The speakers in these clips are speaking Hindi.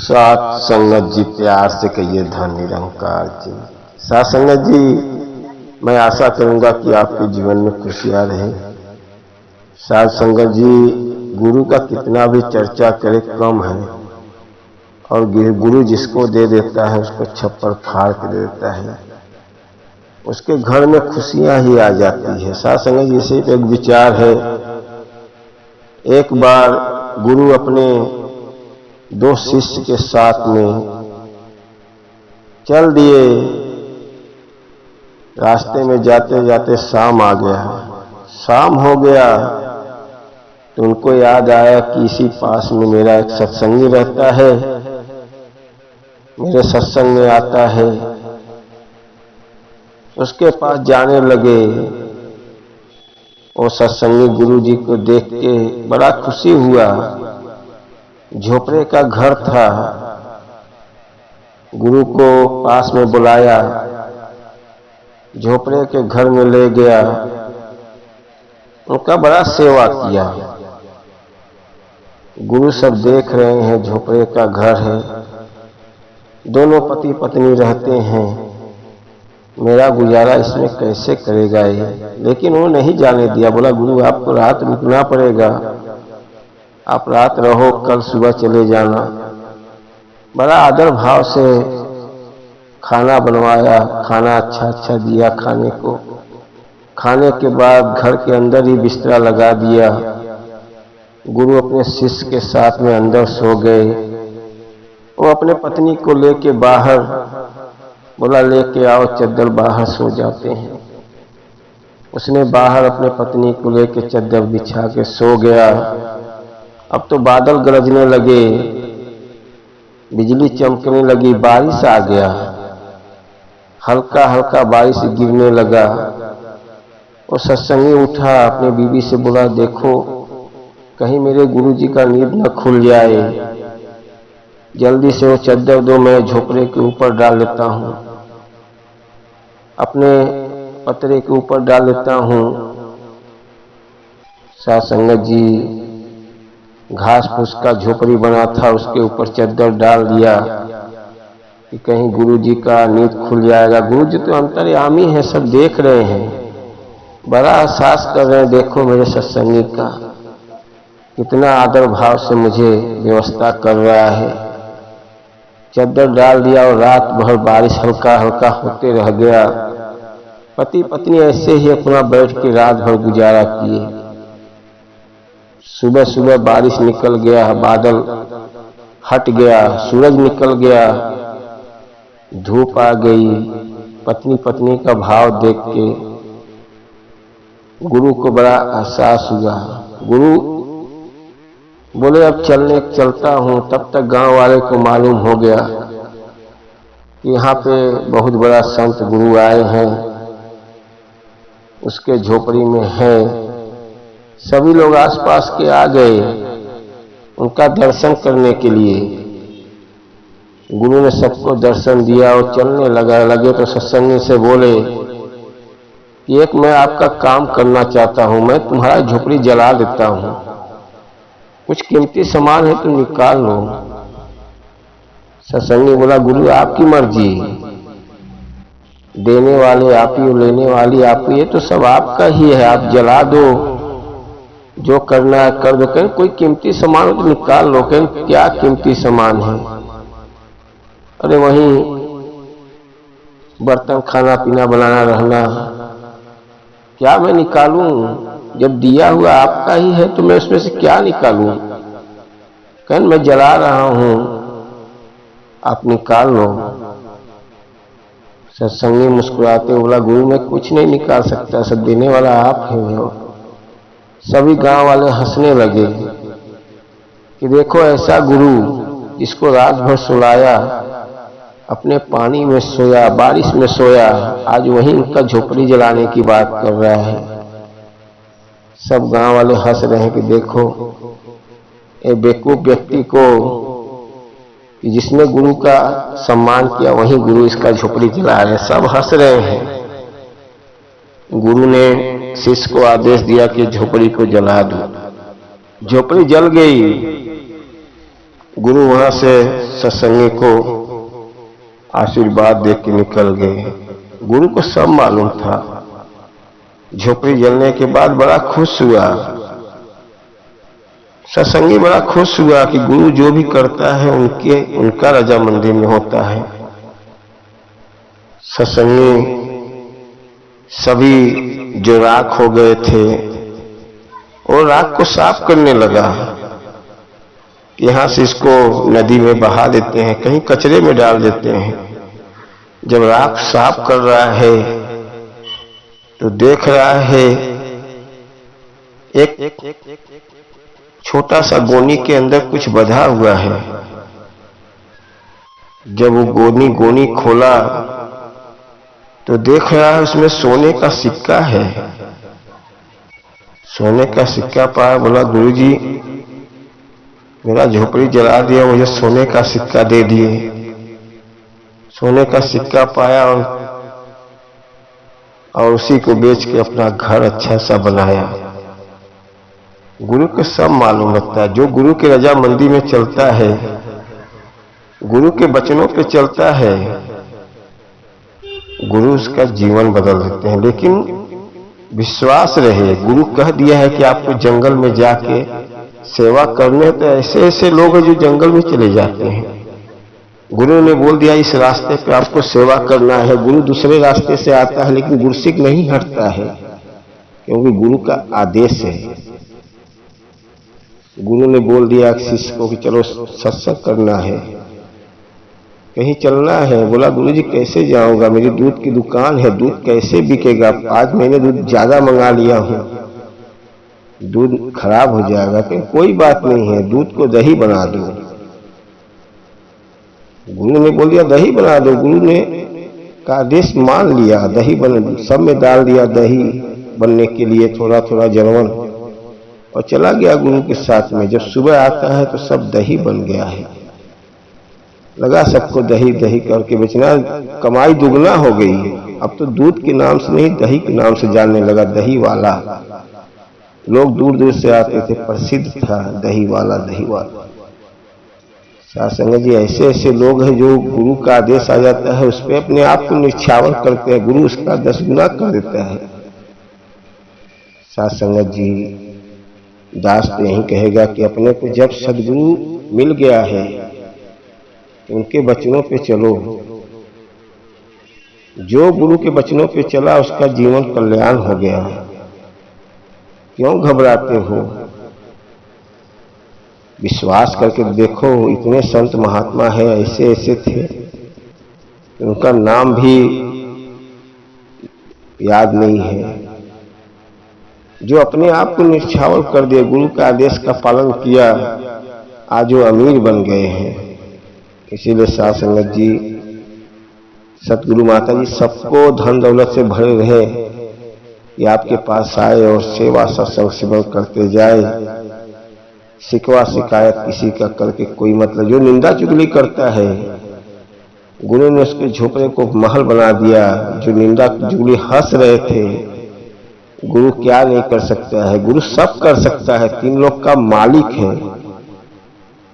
सात संगत जी, प्यार से कहिए धन निरंकार जी। सात संगत जी, मैं आशा करूंगा कि आपके जीवन में खुशियां रहे। सात संगत जी, गुरु का कितना भी चर्चा करे कम है, और गुरु जिसको दे देता है उसको छप्पर फाड़ के दे देता है, उसके घर में खुशियां ही आ जाती है। सात संगत जी से एक विचार है। एक बार गुरु अपने दो शिष्य के साथ में चल दिए। रास्ते में जाते जाते शाम आ गया। शाम हो गया तो उनको याद आया कि इसी पास में मेरा एक सत्संगी रहता है, मेरे सत्संग में आता है। उसके पास जाने लगे। वो सत्संगी गुरु जी को देख के बड़ा खुशी हुआ। झोपड़े का घर था। गुरु को पास में बुलाया, झोपड़े के घर में ले गया, उनका बड़ा सेवा किया। गुरु सब देख रहे हैं, झोपड़े का घर है, दोनों पति पत्नी रहते हैं, मेरा गुजारा इसमें कैसे करेगा ये। लेकिन वो नहीं जाने दिया। बोला, गुरु आपको रात रुकना पड़ेगा, आप रात रहो, कल सुबह चले जाना। बड़ा आदर भाव से खाना बनवाया, खाना अच्छा अच्छा दिया खाने को। खाने के बाद घर के अंदर ही बिस्तरा लगा दिया। गुरु अपने शिष्य के साथ में अंदर सो गए। वो अपने पत्नी को लेके बाहर, बोला लेके आओ चद्दर, बाहर सो जाते हैं। उसने बाहर अपने पत्नी को लेके चद्दर बिछा के सो गया। अब तो बादल गरजने लगे, बिजली चमकने लगी, बारिश आ गया, हल्का हल्का बारिश गिरने लगा। वो सत्संगी उठा, अपने बीवी से बोला, देखो कहीं मेरे गुरुजी का नींद न खुल जाए, जल्दी से वो चद्दर दो, मैं झोपड़े के ऊपर डाल लेता हूँ, अपने पतरे के ऊपर डाल लेता हूँ। सात संगत जी, घास फूस का झोपड़ी बना था, उसके ऊपर चद्दर डाल दिया कि कहीं गुरुजी का नींद खुल जाएगा। गुरुजी तो अंतर्यामी है, सब देख रहे हैं, बड़ा एहसास कर रहे हैं। देखो मेरे सत्संगी का कितना आदर भाव से मुझे व्यवस्था कर रहा है। चद्दर डाल दिया और रात भर बारिश हल्का हल्का होते रह गया। पति पत्नी ऐसे ही अपना बैठ के रात भर गुजारा किए। सुबह सुबह बारिश निकल गया, बादल हट गया, सूरज निकल गया, धूप आ गई। पत्नी पत्नी का भाव देख के गुरु को बड़ा एहसास हुआ। गुरु बोले, अब चलता हूँ। तब तक गांव वाले को मालूम हो गया कि यहाँ पे बहुत बड़ा संत गुरु आए हैं, उसके झोपड़ी में है। सभी लोग आसपास के आ गए उनका दर्शन करने के लिए। गुरु ने सबको दर्शन दिया और चलने लगे तो सत्संगी से बोले कि एक मैं आपका काम करना चाहता हूं, मैं तुम्हारा झोपड़ी जला देता हूं, कुछ कीमती सामान है तो निकाल लो। सत्संगी बोला, गुरु आपकी मर्जी, देने वाले आप ही, लेने वाली आप ही, ये तो सब आपका ही है, आप जला दो, जो करना है कर दो। कहीं कोई कीमती सामान हो तो निकाल लो। कहीं क्या कीमती सामान है? अरे वहीं बर्तन, खाना पीना बनाना रहना, क्या मैं निकालूं? जब दिया हुआ आपका ही है तो मैं उसमें से क्या निकालूं? कहीं मैं जला रहा हूं, आप निकाल लो। सत्संगी मुस्कुराते बोला, गुरु मैं कुछ नहीं निकाल सकता, सब देने वाला आप हैं। सभी गांव वाले हंसने लगे कि देखो ऐसा गुरु जिसको रात भर सुलाया, अपने पानी में सोया, बारिश में सोया, आज वहीं उनका झोपड़ी जलाने की बात कर रहा है। सब गांव वाले हंस रहे हैं कि देखो ये बेवकूफ व्यक्ति को, कि जिसने गुरु का सम्मान किया वहीं गुरु इसका झोपड़ी जला रहे हैं। सब हंस रहे हैं। गुरु ने शिष्य को आदेश दिया कि झोपड़ी को जला दो। झोपड़ी जल गई। गुरु वहां से सत्संगी को आशीर्वाद दे के निकल गए। गुरु को सब मालूम था। झोपड़ी जलने के बाद बड़ा खुश हुआ, सत्संगी बड़ा खुश हुआ कि गुरु जो भी करता है उनका रजामंदी में होता है। सत्संगी सभी जो राख हो गए थे और राख को साफ करने लगा। यहां से इसको नदी में बहा देते हैं, कहीं कचरे में डाल देते हैं। जब राख साफ कर रहा है तो देख रहा है एक छोटा सा गोनी के अंदर कुछ बंधा हुआ है। जब वो गोनी खोला तो देख रहा है उसमें सोने का सिक्का है। सोने का सिक्का पाया, बोला गुरुजी मेरा झोपड़ी जला दिया, मुझे सोने का सिक्का दे दिए। सोने का सिक्का पाया और उसी को बेच के अपना घर अच्छा सा बनाया। गुरु को सब मालूम लगता है। जो गुरु की रजामंदी में चलता है, गुरु के वचनों पे चलता है, गुरु उसका जीवन बदल देते हैं। लेकिन विश्वास रहे, गुरु कह दिया है कि आपको जंगल में जाके सेवा करने, तो ऐसे ऐसे लोग हैं जो जंगल में चले जाते हैं। गुरु ने बोल दिया इस रास्ते पे आपको सेवा करना है। गुरु दूसरे रास्ते से आता है लेकिन गुरसिक नहीं हटता है, क्योंकि गुरु का आदेश है। गुरु ने बोल दिया शिष्य को कि चलो सत्संग करना है, कहीं चलना है। बोला गुरुजी कैसे जाऊंगा, मेरी दूध की दुकान है, दूध कैसे बिकेगा। आज मैंने दूध ज्यादा मंगा लिया हूं, दूध खराब हो जाएगा। कि कोई बात नहीं है, दूध को दही बना दो। गुरु ने बोल दिया दही बना दो। गुरु ने का आदेश मान लिया, दही बन सब में डाल दिया दही बनने के लिए, थोड़ा थोड़ा जलवन, और चला गया गुरु के साथ में। जब सुबह आता है तो सब दही बन गया है। लगा सबको दही दही करके बेचना, कमाई दुगना हो गई। अब तो दूध के नाम से नहीं दही के नाम से जानने लगा, दही वाला। लोग दूर दूर से आते थे, प्रसिद्ध था दही वाला, दही वाला। साथ संगत जी ऐसे ऐसे लोग हैं जो गुरु का आदेश आ जाता है उस पर अपने आप को निछावर करते हैं, गुरु उसका 10 गुना कर देता है। साथ संगत जी दास तो यही कहेगा कि अपने को जब सदगुरु मिल गया है उनके वचनों पे चलो। जो गुरु के वचनों पे चला उसका जीवन कल्याण हो गया। क्यों घबराते हो? विश्वास करके देखो, इतने संत महात्मा है, ऐसे ऐसे थे, उनका नाम भी याद नहीं है, जो अपने आप को निछावर कर दिए, गुरु का आदेश का पालन किया, आज वो अमीर बन गए हैं। इसीलिए साध संगत जी, सतगुरु माता जी सबको धन दौलत से भरे रहे कि आपके पास आए और सेवा सत्संग सेवन करते जाए। शिकवा शिकायत किसी का करके कोई मतलब, जो निंदा चुगली करता है, गुरु ने उसके झोपड़े को महल बना दिया। जो निंदा चुगली हंस रहे थे, गुरु क्या नहीं कर सकता है? गुरु सब कर सकता है, 3 लोक का मालिक है।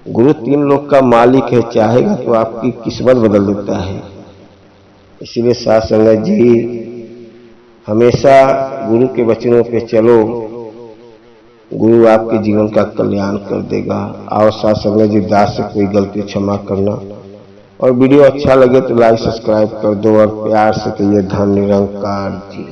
गुरु 3 लोक का मालिक है, चाहेगा तो आपकी किस्मत बदल देता है। इसीलिए साथ संगत जी हमेशा गुरु के वचनों पे चलो, गुरु आपके जीवन का कल्याण कर देगा। आओ साथ संगत जी, दास से कोई गलती क्षमा करना, और वीडियो अच्छा लगे तो लाइक सब्सक्राइब कर दो, और प्यार से कहिए धन निरंकार जी।